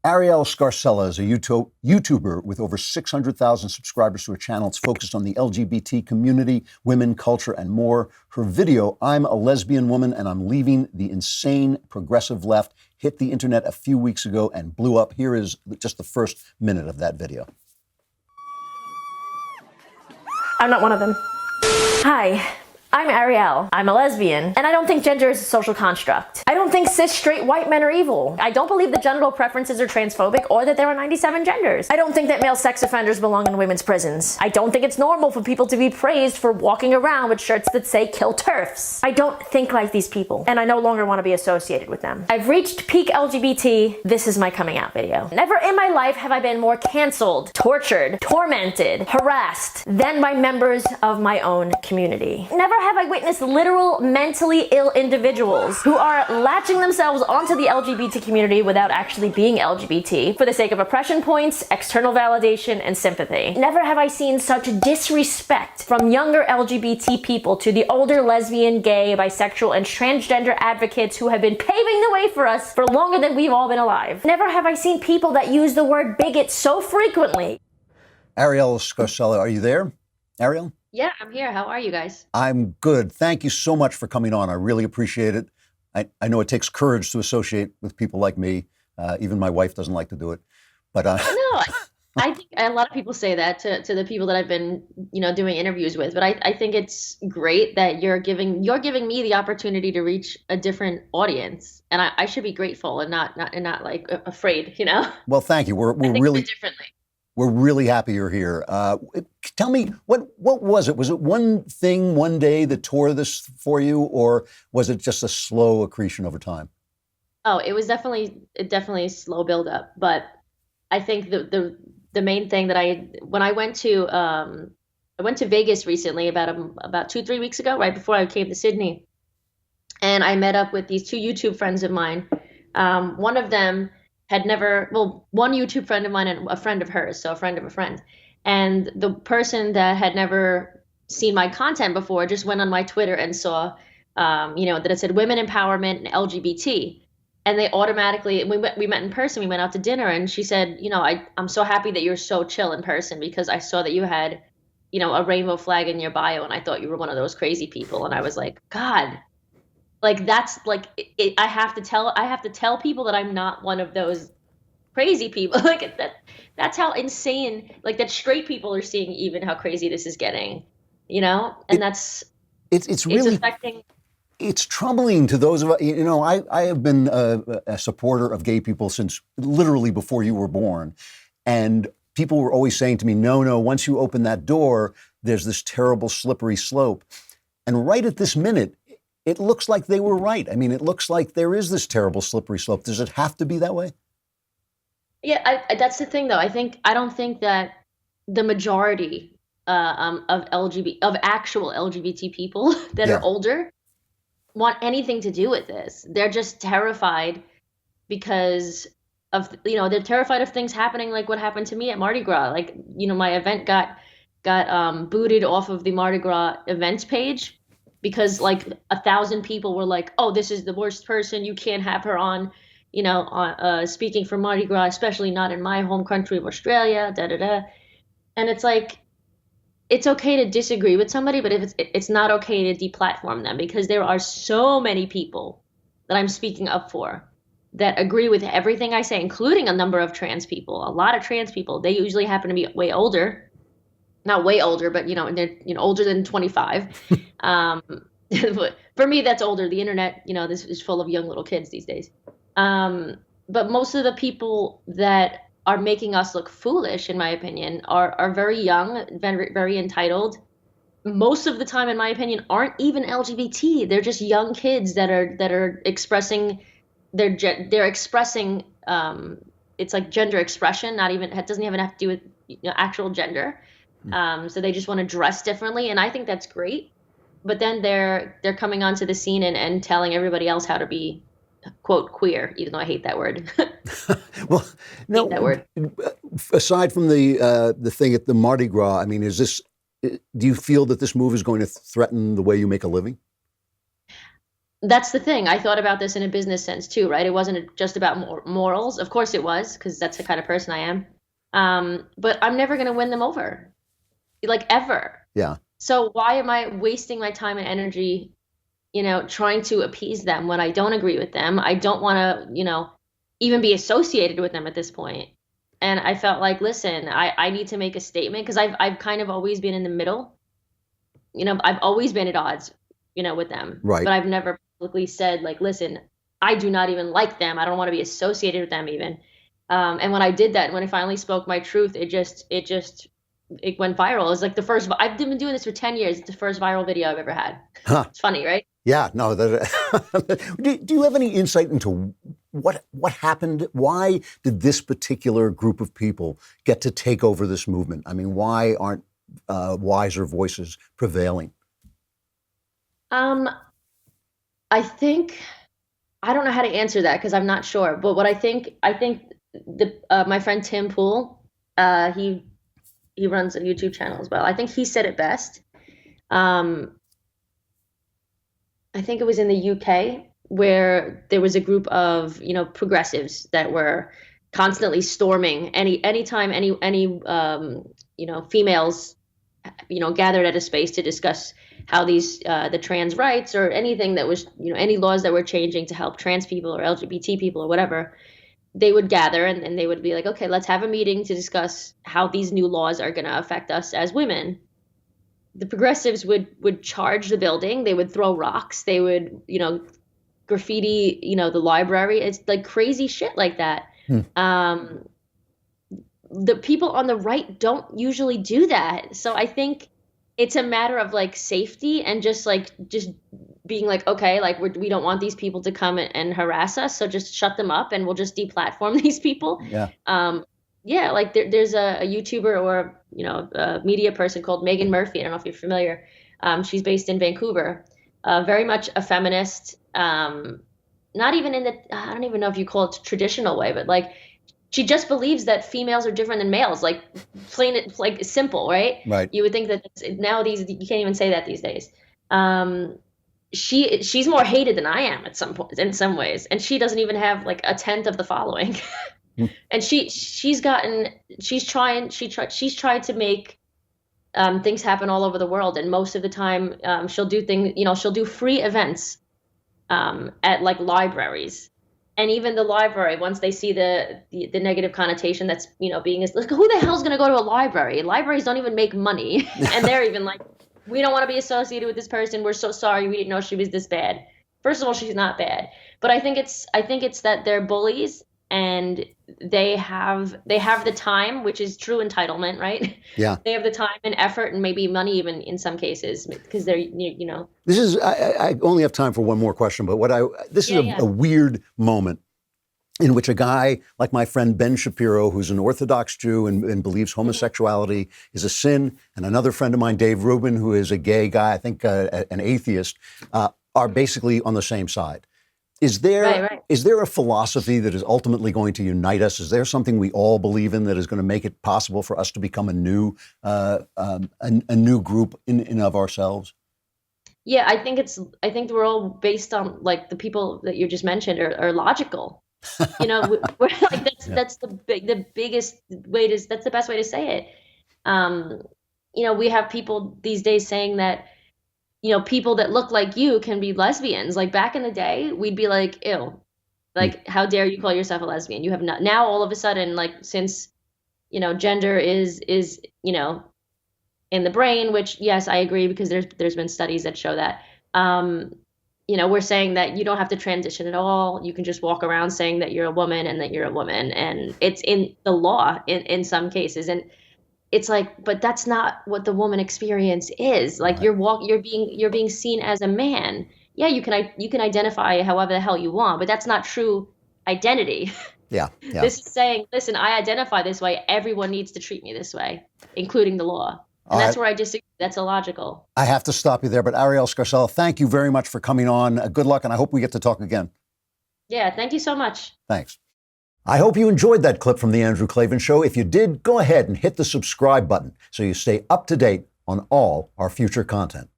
Arielle Scarcella is a YouTuber with over 600,000 subscribers to her channel. It's focused on the LGBT community, women, culture, and more. Her video, "I'm a Lesbian Woman and I'm Leaving the Insane Progressive Left," hit the internet a few weeks ago and blew up. Here is just the first minute of that video. I'm not one of them. Hi. I'm Arielle. I'm a lesbian, and I don't think gender is a social construct. I don't think cis straight white men are evil. I don't believe that genital preferences are transphobic or that there are 97 genders. I don't think that male sex offenders belong in women's prisons. I don't think it's normal for people to be praised for walking around with shirts that say "kill TERFs." I don't think like these people, and I no longer want to be associated with them. I've reached peak LGBT. This is my coming out video. Never in my life have I been more canceled, tortured, tormented, harassed than by members of my own community. Never have I witnessed literal mentally ill individuals who are latching themselves onto the LGBT community without actually being LGBT for the sake of oppression points, external validation, and sympathy. Never have I seen such disrespect from younger LGBT people to the older lesbian, gay, bisexual, and transgender advocates who have been paving the way for us for longer than we've all been alive. Never have I seen people that use the word bigot so frequently. Arielle Scarcella, are you there? Arielle? Yeah, I'm here. How are you guys? I'm good. Thank you so much for coming on. I really appreciate it. I know it takes courage to associate with people like me. Even my wife doesn't like to do it. But No, I think a lot of people say that to the people that I've been, doing interviews with. But I think it's great that you're giving me the opportunity to reach a different audience, and I should be grateful and not like afraid, Well, thank you. We're really differently. We're really happy you're here. Tell me, what was it? Was it one thing, one day that tore this for you, or was it just a slow accretion over time? Oh, it was definitely a slow build up. But I think the main thing that when I went to Vegas recently about 2-3 weeks ago, right before I came to Sydney, and I met up with these two YouTube friends of mine. One of them one YouTube friend of mine and a friend of hers, so a friend of a friend. And the person that had never seen my content before just went on my Twitter and saw, that it said women empowerment and LGBT. And they automatically, we met in person, we went out to dinner, and she said, I'm so happy that you're so chill in person because I saw that you had, a rainbow flag in your bio, and I thought you were one of those crazy people. And I was like, God. Like that's like I have to tell people that I'm not one of those crazy people. Like that's how insane, like that straight people are seeing even how crazy this is getting, and it's really affecting. It's troubling to those of us. I have been a supporter of gay people since literally before you were born, and people were always saying to me, no, once you open that door, there's this terrible slippery slope, and right at this minute. It looks like they were right. I mean, it looks like there is this terrible slippery slope. Does it have to be that way? Yeah, that's the thing, though. I don't think that the majority of actual LGBT people that are older want anything to do with this. They're just terrified because of they're terrified of things happening like what happened to me at Mardi Gras. Like my event got booted off of the Mardi Gras events page. Because like 1,000 people were like, "Oh, this is the worst person. You can't have her on, speaking for Mardi Gras, especially not in my home country of Australia." Da da da. And it's like, it's okay to disagree with somebody, but if it's not okay to deplatform them because there are so many people that I'm speaking up for that agree with everything I say, including a number of trans people. A lot of trans people. They usually happen to be way older. Not way older, but they're older than 25. For me, that's older. The internet, this is full of young little kids these days. But most of the people that are making us look foolish, in my opinion, are very young, very, very entitled. Most of the time, in my opinion, aren't even LGBT. They're just young kids that are expressing they're expressing. It's like gender expression. It doesn't even have to do with actual gender. So they just want to dress differently, and I think that's great. But then they're coming onto the scene and telling everybody else how to be, quote, queer, even though I hate that word. Well, no. That word. Aside from the thing at the Mardi Gras, I mean, do you feel that this move is going to threaten the way you make a living? that's the thing. I thought about this in a business sense too, right? It wasn't just about morals. Of course it was, because that's the kind of person I am. But I'm never going to win them over, like, ever. Yeah. So why am I wasting my time and energy, trying to appease them when I don't agree with them? I don't want to, even be associated with them at this point. And I felt like, listen, I need to make a statement, because I've kind of always been in the middle. I've always been at odds, with them. Right. But I've never publicly said, like, listen, I do not even like them. I don't want to be associated with them even. And when I did that, when I finally spoke my truth, it went viral. It was like I've been doing this for 10 years. It's the first viral video I've ever had. Huh. It's funny, right? Yeah, no. Do you have any insight into what happened? Why did this particular group of people get to take over this movement? I mean, why aren't wiser voices prevailing? I think, I don't know how to answer that, because I'm not sure. But what I think my friend Tim Pool, he runs a YouTube channel as well. I think he said it best. I think it was in the UK, where there was a group of, progressives that were constantly storming anytime any females, gathered at a space to discuss how the trans rights, or anything that was, any laws that were changing to help trans people or LGBT people or whatever. They would gather and they would be like, okay, let's have a meeting to discuss how these new laws are going to affect us as women. The progressives would charge the building. They would throw rocks. They would, graffiti, the library. It's like crazy shit like that. The people on the right don't usually do that. So I think it's a matter of, like, safety and just being like, okay, like, we don't want these people to come and harass us, so just shut them up and we'll just deplatform these people. Yeah. Yeah, like there's a YouTuber or a media person called Megan Murphy. I don't know if you're familiar. She's based in Vancouver. Very much a feminist. Not even in I don't even know if you call it traditional way, but like, she just believes that females are different than males. Like, plain it, like, simple, right? Right. You would think that nowadays you can't even say that these days. She's more hated than I am at some point, in some ways, and she doesn't even have like a tenth of the following. And she's tried to make things happen all over the world, and most of the time she'll do things. She'll do free events at, like, libraries. And even the library, once they see the negative connotation that's, being, like, who the hell's going to go to a library? Libraries don't even make money. And they're even like, we don't want to be associated with this person. We're so sorry. We didn't know she was this bad. First of all, she's not bad. But I think it's that they're bullies, and they have the time, which is true entitlement, right? Yeah. They have the time and effort and maybe money even in some cases, because they're, This is, I only have time for one more question, but this is a weird moment in which a guy like my friend Ben Shapiro, who's an Orthodox Jew and believes homosexuality is a sin, and another friend of mine, Dave Rubin, who is a gay guy, I think an atheist, are basically on the same side. Is there a philosophy that is ultimately going to unite us? Is there something we all believe in that is going to make it possible for us to become a new group in of ourselves? Yeah, I think we're all based on, like, the people that you just mentioned are logical. We're like, that's the biggest way that's the best way to say it. We have people these days saying that, people that look like you can be lesbians. Like, back in the day, we'd be like, ew, like, how dare you call yourself a lesbian? You have not. Now, all of a sudden, like, since, gender is, in the brain, which, yes, I agree, because there's been studies that show that, we're saying that you don't have to transition at all. You can just walk around saying that you're a woman and that you're a woman. And it's in the law in some cases. And it's like, but that's not what the woman experience is. Like, right. You're being seen as a man. Yeah, you can identify however the hell you want, but that's not true identity. Yeah. This is saying, listen, I identify this way. Everyone needs to treat me this way, including the law. And that's where I disagree. That's illogical. I have to stop you there. But Arielle Scarcella, thank you very much for coming on. Good luck, and I hope we get to talk again. Yeah, thank you so much. Thanks. I hope you enjoyed that clip from The Andrew Klavan Show. If you did, go ahead and hit the subscribe button so you stay up to date on all our future content.